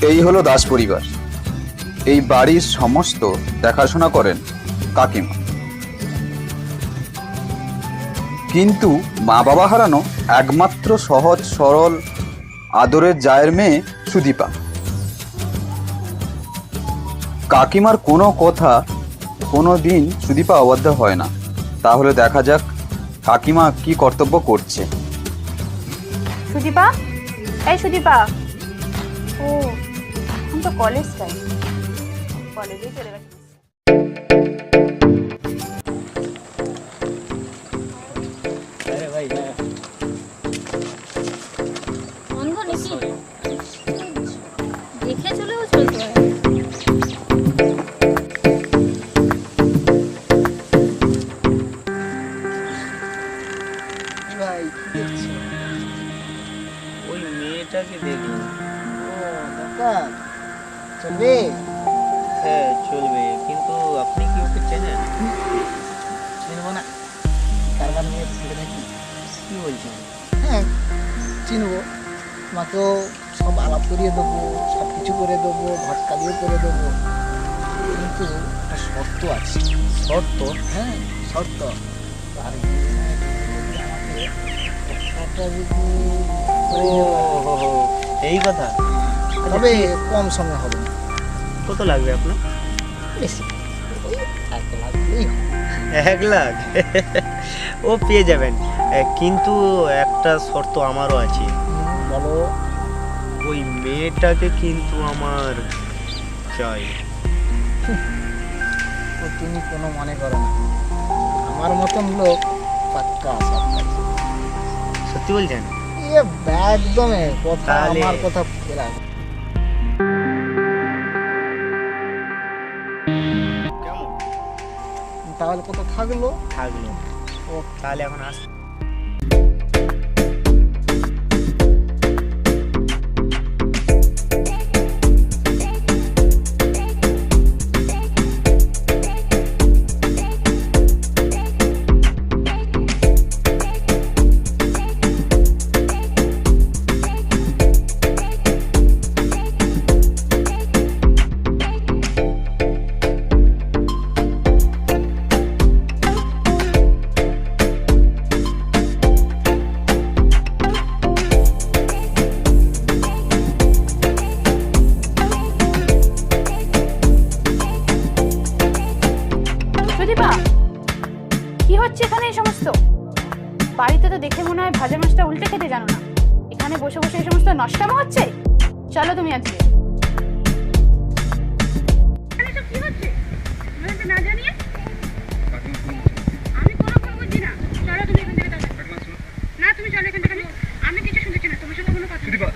এই হলো দাস পরিবার। এই বাড়ির সমস্ত দেখাশোনা করেন কাকিমা। কিন্তু মা বাবা হারানো একমাত্র সহজ সরল আদরের জায়ের মেয়ে সুদীপা। কাকিমার কোনো কথা কোনো দিন সুদীপা অবাধ্য হয় না। তাহলে দেখা যাক কাকিমা কি কর্তব্য করছে। সুদীপা, এই সুদীপা। ও, এখন তো কলেজ টাইম, কলেজে চলে গেছে। বন্ধ নাকি? দেখে চলেও চলতে হয়। ভাই কি দেখছো? ওই মেয়েটাকে দেখলাম। ও কাকা, চলবে? হ্যাঁ চলবে, কিন্তু আপনি কি ওকে চেনেন? চিনবো না, কারবার নিয়ে ছেড়ে নাকি? কি বলছেন? হ্যাঁ চিনবো, তোমাকেও সব আলাপ করিয়ে দেবো, সব কিছু করে দেবো, ভাত কালিও করে দেবো, কিন্তু একটা শর্ত আছে। শর্ত? হ্যাঁ শর্ত। আর আমাকে কথাটা যদি ও হো হো, এই কথা। তবে কম সময় হবে না, কত লাগবে আপনার? বেশি ওই 1 লাগলেই হবে। 1 লাখ? ও পেয়ে যাবেন, কিন্তু একটা শর্ত আমারও আছে। বলো। ওই মেয়েটাকে কিন্তু আমার চাই। তো তুমি কোনো মনে করো না, আমার মতন লোক পাক্কা আছে আপনার। সত্যি বলছেন? একদমই কথা, তাহলে- আমার কথা ফেরা। কেমন তাহলে কত থাকলো? থাকলো? ও তাহলে এখন আস। সুদীপা, কি হচ্ছে এখানে এই সমস্ত? বাড়িতে তো দেখে মনে হয় ভাজা মাছটা উল্টে খেতে জানো না, এখানে বসে বসে এই সমস্ত নষ্টামো হচ্ছে। চলো তুমি আজকে। কি হচ্ছে না জানিয়ে? আমি কোনো ফোন বুঝি না। চলো তুমি এখান থেকে যাও। না তুমি চলো এখান থেকে, আমি কিছু শুনতেছি না, তোমার সঙ্গে কোনো কথা। সুদীপা,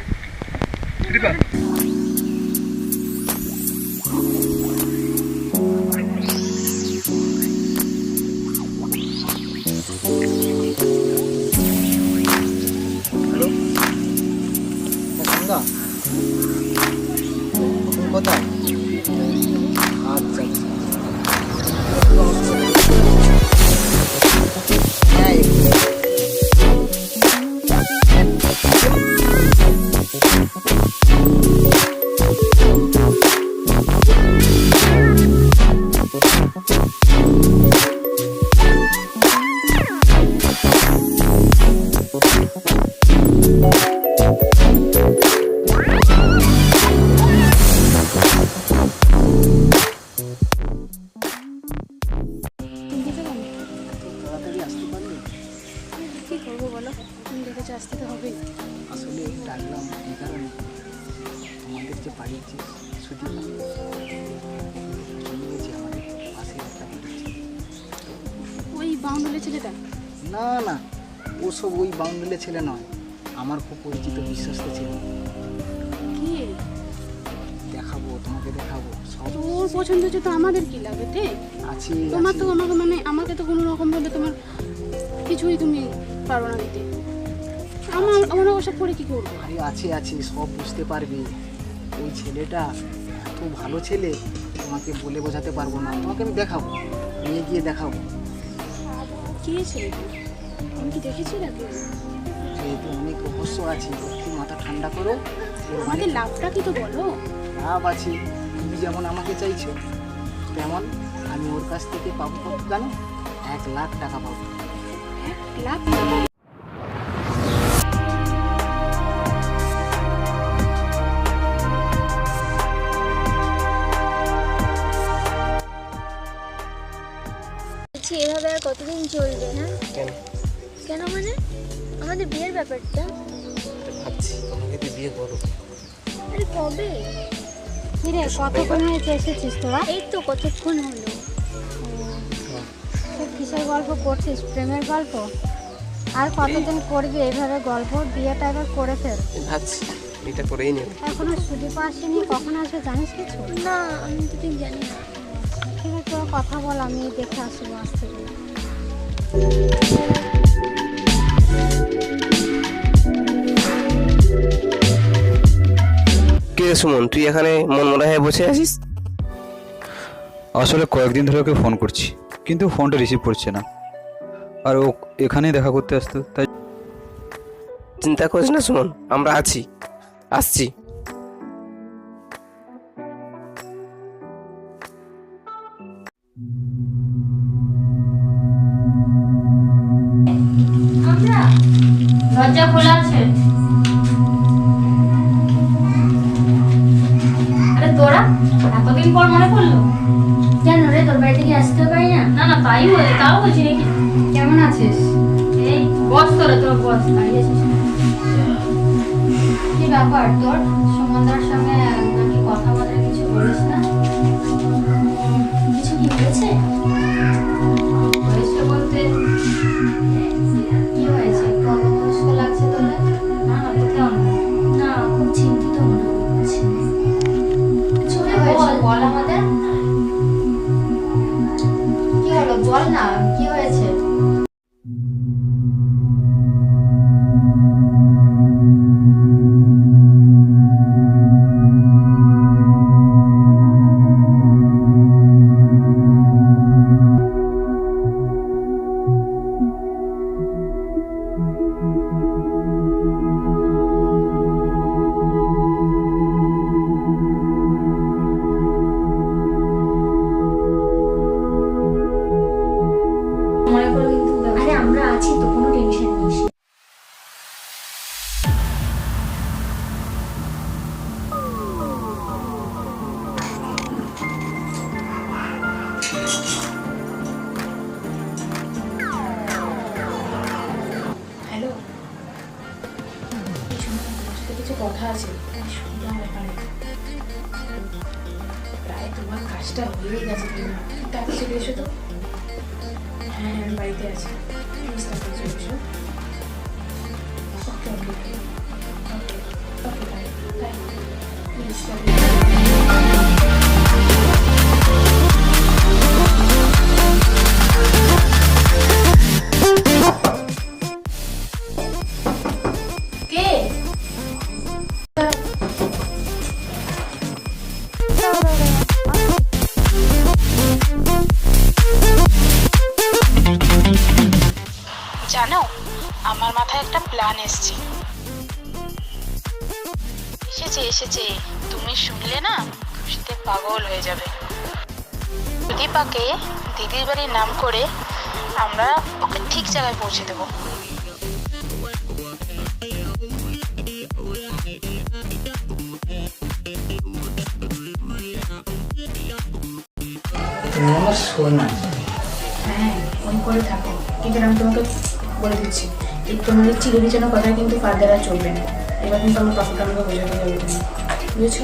সুদীপা। হ্যালো সন্ধ্যা, তুমি কোথায়? আচ্ছা হ্যাঁ তাড়াতাড়ি আসতে পারলে? কি করবো বলো, তুমি দেখেছো, আসতে তো হবেই। আসলে ডাকলাম এই কারণে, তোমাদের যে বাড়ির যে সুদীপা চলে গেছে, আমাদের পাশে একটা বাড়ি ছিল। ওই বাউন্ডুলে ছেলেটা? না না, ওসব ওই বাউন্ডুলে ছেলে নয়, আমার খুব পরিচিত বিশ্বস্ত ছেলে। কি দেখাবো তোমাকে, দেখাবো সব তোর পছন্দ হচ্ছে তো আমাদের কি লাগে তে? আছে। তোমার তো আমাকে মানে আমাকে তো কোনো রকম ভাবে তোমার কিছুই তুমি পারো না দিতে। আমরা ওসব করে কি করবো? আরে আছে আছে, সব বুঝতে পারবে। ওই ছেলেটা এত ভালো ছেলে, তোমাকে বলে বোঝাতে পারবো না। তোমাকে আমি দেখাবো, নিয়ে গিয়ে দেখাবো। কি ছেলেটা? আমি কি দেখেছি নাকি? যেহেতু অনেক রহস্য আছে, একটু মাথা ঠান্ডা করো, আমাদের লাভটা কি তো বলো। লাভ আছে, তুমি যেমন আমাকে চাইছো তেমন আমি ওর কাছ থেকে পাবো কত জানো? 1 লাখ টাকা পাবো। 1 লাখ? বলছি এভাবে আর কতদিন চলবে? হ্যাঁ কেন? কেন মানে আমাদের বিয়ের ব্যাপারটা? ভাবছি তোমাকে তো বিয়ে করো। আরে কবে? কিরে কতক্ষণ হয়েছে এসেছিস তোরা? এই তো কতক্ষণ হলো। তুই কিসের গল্প করছিস? প্রেমের গল্প? আর কতদিন করবি এইভাবে গল্প? বিয়েটা এবার করে ফেল। ভাবছি এটা করেই নেব। এখনো সুদীপ আসেনি, কখন আসবে জানিস কিছু? না আমি তো ঠিক জানি না। ঠিক আছে তোর কথা বল, আমি দেখে আসবো আজ থেকে। কে সুমন, তুই এখানে মনমরা হয়ে বসে আছিস? আসলে কয়েকদিন ধরে ওকে ফোন করছি, কিন্তু ফোনটা রিসিভ করছে না। আর ও এখানেই দেখা করতে আসতো, তাই চিন্তা করিস না সুমন, আমরা আছি, আসছি। আমরা দরজা খোলা আছে। আরে তোরা এতদিন পর মনে পড়লো? কেন রে, তোর বাড়ি থেকে আসতে পারি না? না না তাই বলে, তাও বলছি নাকি। কেমন আছিস? এই বস তোরা, তোর বস দাঁড়িয়ে আছিস। কি ব্যাপার তোর? সুমনদার সঙ্গে নাকি কথাবার্তা কিছু বলিস না? কিছু কি হয়েছে? হয়েছে বলতে কি হয়েছে? একটু অন্যমনস্ক লাগছে তোর? না না কোথাও না। না, খুব চিন্তিত মনে হচ্ছে। কিছু হয়েছে বল আমাদের। কি হলো বল না, কি হয়েছে? মনে করে কিন্তু আরে আমরা আছি তো, কোনো টেনশন নেই। হ্যালো, কিছু কথা আছে শুনলাম ব্যাপারে। প্রায় তোমার কাজটা হয়ে গেছে, তাকে চলে এসো তো। হ্যাঁ আমি বাড়িতে আছি, প্লিজ তাকে চলে এসো। ওকে ওকে ওকে ওকে বাই বাই, প্লিজ। কে? জানো, আমার মাথায় একটা প্ল্যান এসেছে। এসেছে তুমি শুনলে না খুশিতে পাগল হয়ে যাবে। সুদীপাকে দিদির বাড়ির নাম করে আমরা ওকে ঠিক জায়গায় পৌঁছে দেবো। তুমি আমার সোনা। হ্যাঁ ওই করে থাকো, কিন্তু আমি তোমাকে বলে দিচ্ছি এই তোমাদের চিড়ে বিছানো কথা কিন্তু ফার্দার আর চলবে না। এবার কিন্তু আমার পাপাকে আমাকে বোঝাতে হবে, বুঝেছো?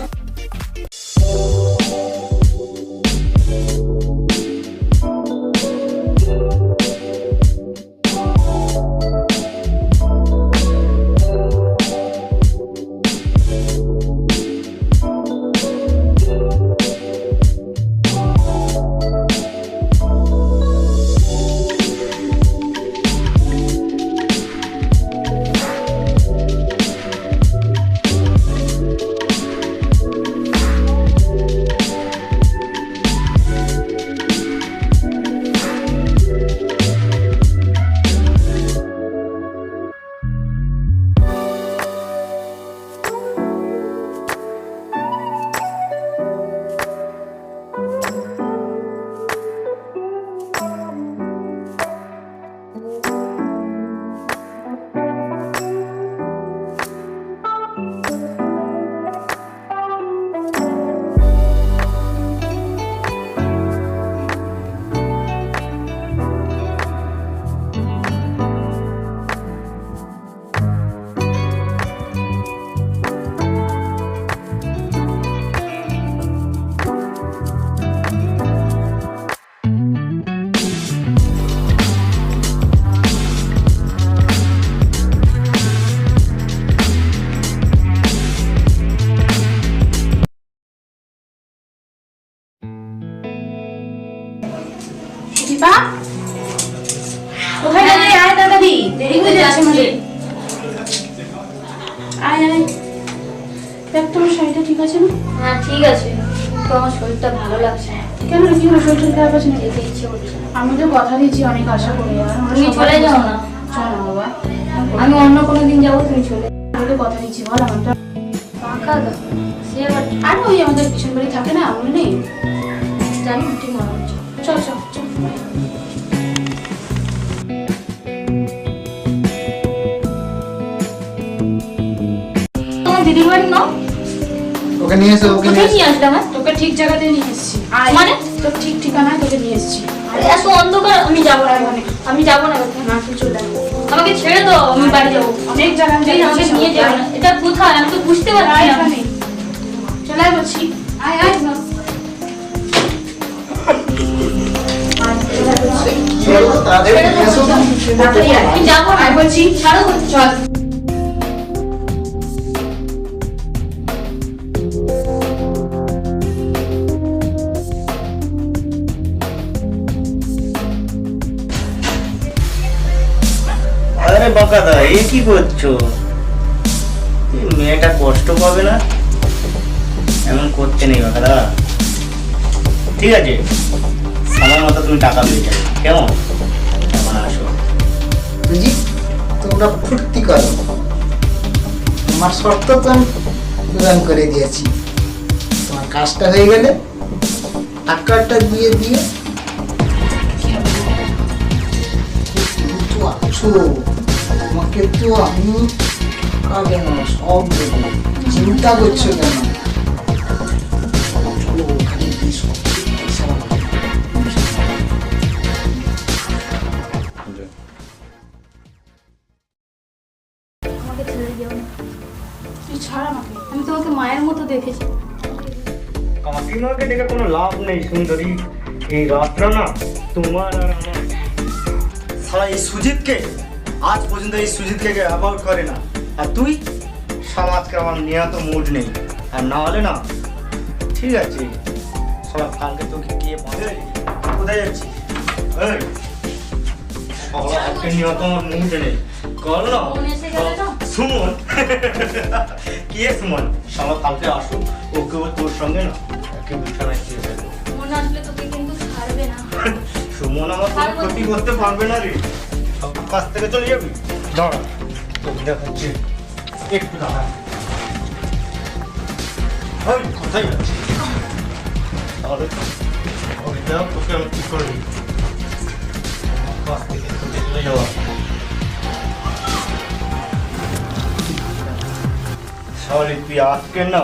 দেখ তোমার শাড়িটা ঠিক আছে না? হ্যাঁ ঠিক আছে, কিন্তু আমার শরীরটা ভালো লাগছে না। কেন রে, কি হলো, শরীর খারাপ আছে নাকি? যেতে ইচ্ছে করছে না। আমি তো কথা দিয়েছি অনেক আশা করে, আর আমরা তুমি সবাই চলে যাও না। চল না বাবা, আমি অন্য কোনো দিন যাবো, তুমি চলে যাও। আমি তো কথা দিচ্ছি, বল আমারটা। ফাঁকা দাও, সে আবার আর ওই আমাদের পিছন বাড়ি থাকে না, মনে নেই? জানি না, ঠিক মনে হচ্ছে। চল চল চল। তোমার দিদির বাড়ি নাও, ওকে নিয়ে এসো, ওকে নিয়ে কোথায় এসো। নিয়ে আসলাম? তোকে ঠিক জায়গাতে নিয়ে এসেছি, আর মানে? তোর ঠিক ঠিকানায় তোকে নিয়ে এসেছি। এত অন্ধকার, আমি যাবো না ওখানে, আমি যাবো না ওখানে। না তুই চলে আয়। আমাকে ছেড়ে দাও, আমি বাড়ি যাবো। অনেক জায়গায় প্লিজ আমাকে নিয়ে যাও না। এটা কোথায় আমি তো বুঝতে পারছি না। এখানে চলে আয় বলছি, আয় আয় না। কি হলো? তাড়াতাড়ি নিয়ে এসো। তাড়াতাড়ি আয়। আমি যাবো না আয় বলছি, ছাড়ো বলছি। চল। আরে বাকাদা, এ কি করছো? এই মেয়েটা কষ্ট পাবে না? এমন করতে নেই বাকাদা। ঠিক আছে, সময় মতো তুমি টাকা পেয়ে যাবে, কেমন? এখন আসো। বুঝি তোমরা ফুর্তি করো, আমার শর্ত তো আমি পূরণ করে দিয়েছি। তোমার কাজটা হয়ে গেলে টাকাটা দিয়ে দিয়ে তো আছো, তোমাকে তো আমি টাকা দেবো, সব দেবো, চিন্তা করছো কেন? চলো ওখানে গিয়ে সব পয়সা লাগাবো। আমাকে ছেড়ে দিও না। তুই ছাড় আমাকে। আমি তোমাকে মায়ের মতো দেখেছি। কাকিমাকে দেখে কোনো লাভ নেই সুন্দরী। এই রাতটা না তোমার আর আমার। সারা এই সুজিতকে আজ পর্যন্ত এই সুজিতকে অ্যাবাউট করে না, আর তুই সমাজকে আমার নেওয়া তো মুড নেই। আর না হলে না, ঠিক আছে, সবাই কালকে তোকে গিয়ে বাঁধে। কোথায় যাচ্ছিস? এই সবাই আজকে নেওয়া তো আমার মুড নেই। কল না মনে এসে গেলে না? সুমন। কি এ সুমন? সবাই কালকে আসুক, ওকে তোর সঙ্গে না একে বিছানায় শুয়ে থাকবো। মনে আসলে তোকে কিন্তু ছাড়বে না। সুমন আমার কোনো ক্ষতি করতে পারবে না রে। সব কাছ থেকে চলে যাবি? দাঁড়া, তোকে দেখাচ্ছি, একটু দাঁড়া। ওই কোথায় যাচ্ছিস? তাহলে ওই দেখ তোকে আমি কি করে দিই। আমার কাছ থেকে তোকে চলে যাওয়া। তাহলে তুই আজকে না,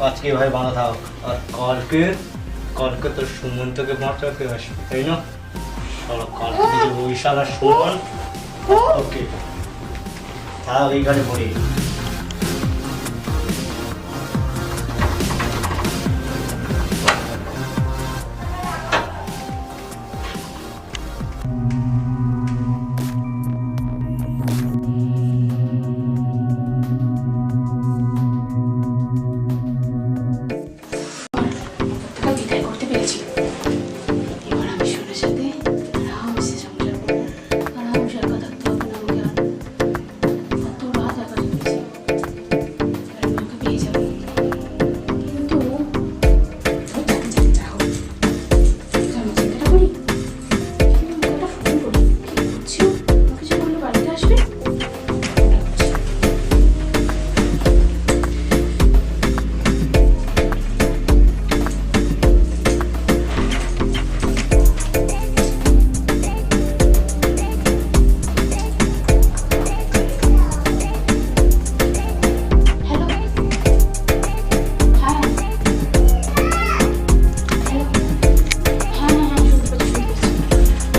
আজকে ভাই বাঁধা থাক, আর কালকে তোর সুমন তোকে বাঁচাতে আসবে, তাই না? চলো কালকে যে বৈশাখ আর সুমন, ওকে তাহলে এই গাড়ি ভরি। তোকে বিদায় করতে পেরেছি। এবার আমি সোনার সাথে আরামসে সংসার করবো, আরামসে একা থাকতে হবে না আমাকে আর। কত রাত একা থেকেছি, এবার আমি ওকে পেয়ে যাবো। কিন্তু ও তাকে যাতে যা হোক, আমি চিন্তাটা করি, কিন্তু আমি একটা ফোন করি, কি করছি ও? আমাকে যে বললো বাড়িতে আসবে। হ্যালো, হ্যাঁ হ্যালো, হ্যাঁ হ্যাঁ হ্যাঁ, শুনতে পাচ্ছি শুনতে পাচ্ছি।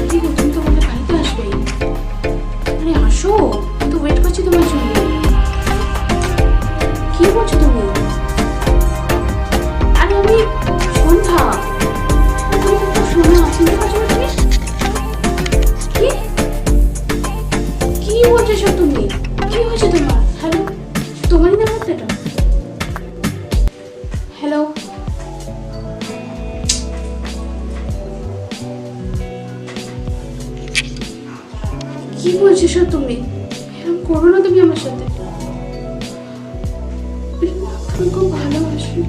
কি গো, তুমি তো বললে বাড়িতে আসবে। আরে আসো, আমি তো ওয়েট করছি তোমার জন্য। কি বলছো তুমি? আরে আমি সন্ধ্যা। আরে তুমি তো একটা সোনা, চিনতে পারছো না তুমি? কি কি বলছো সব তুমি? কি হয়েছে তোমার? হ্যালো, তোমারই না হাত এটা? হ্যালো, কি বলছো সব তুমি? এরকম করো না তুমি আমার সাথে। তুমি খুব ভালোবাসি।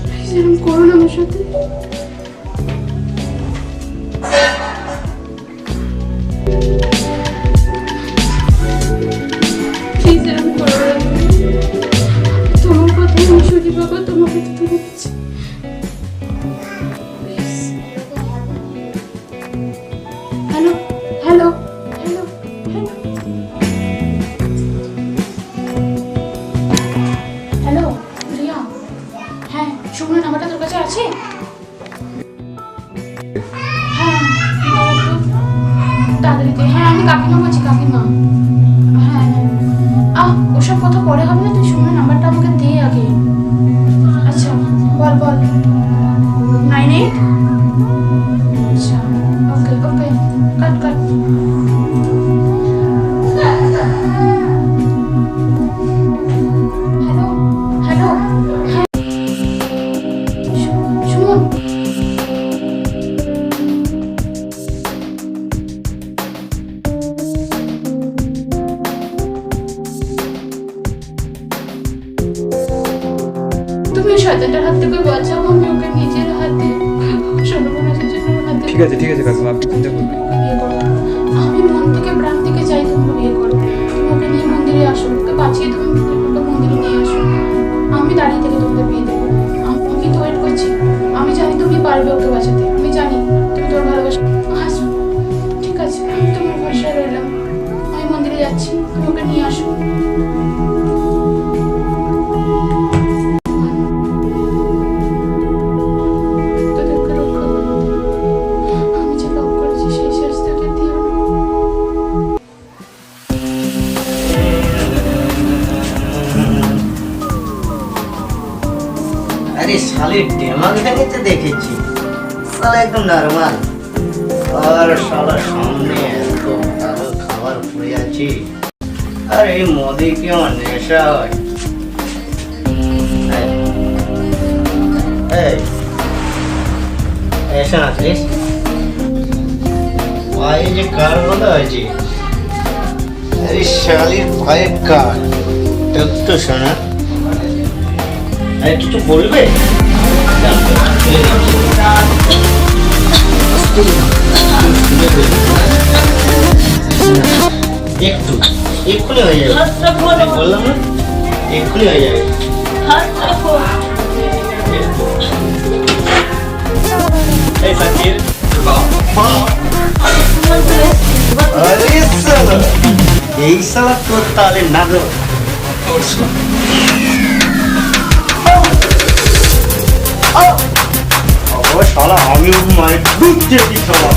প্লিজ এরকম করো না আমার সাথে। প্লিজ এরকম করো না। তোমার কথা আমি সুদীপ বাবা তোমাকে তো দিচ্ছি। Hello hello hello hello Riya, হ্যাঁ সুমনের নাম্বারটা তোর কাছে আছে? হ্যাঁ তাড়াতাড়ি দে। হ্যাঁ আমি কাকিমা বলছি, কাকিমা। হ্যাঁ ওসব কথা পরে হবে না, তুই সুমনের নাম্বারটা আমাকে দে আগে। আচ্ছা বল বল। 98 আচ্ছা ওকে ওকে কাট কাট। হ্যালো হ্যালো হ্যাঁ সুমন, তুমি শয়তানটার হাত থেকে বাঁচাও, আমি ওকে নিজের হাতে সর্বনাশের জন্য হাতে ঠিক আছে কাকিমা, আপনি চিন্তা করবেন না। বিয়ে করো। আমি মন থেকে প্রাণ থেকে চাই তোমরা বিয়ে করো। তুমি ওকে নিয়ে মন্দিরে আসো, ওকে বাঁচিয়ে তুমি ওকে মন্দিরে নিয়ে আসো। আমি দাঁড়িয়ে থেকে তোমাদের বিয়ে দেবো। আমি তো ওয়েট করছি। আমি জানি তুমি পারবে ওকে বাঁচাতে, আমি জানি তুমি তোর ভালোবাসা। আসো ঠিক আছে, আমি তোমার ভরসায় রইলাম। আমি মন্দিরে যাচ্ছি, তুমি ওকে নিয়ে আসো। তোদেরকে রক্ষা করো। আমি যে পাপ করেছি সেই শাস্তিটা দিও না। আরে শালের ডেমাগ ভেঙেতে দেখেছি, শালা একদম নর্মাল। আর শালা সামনে এত ভালো খাবার পড়ে আছে, আর এই মদে কি আমার নেশা হয়? এই এসে না প্লিজ, পায়ে যে কার বলা হয়েছে, আরে শালির পায়ে কার একটু শোনা। আরে কিছু বলবে? একটু এক্ষুনি হয়ে যাবে, বললাম না এক্ষুনি হয়ে যাবে। এই সাকির, আরে শালা, এই শালা তোর তালে না গো। শালা আমি মায়ের দুধ দিয়ে দিই শালা।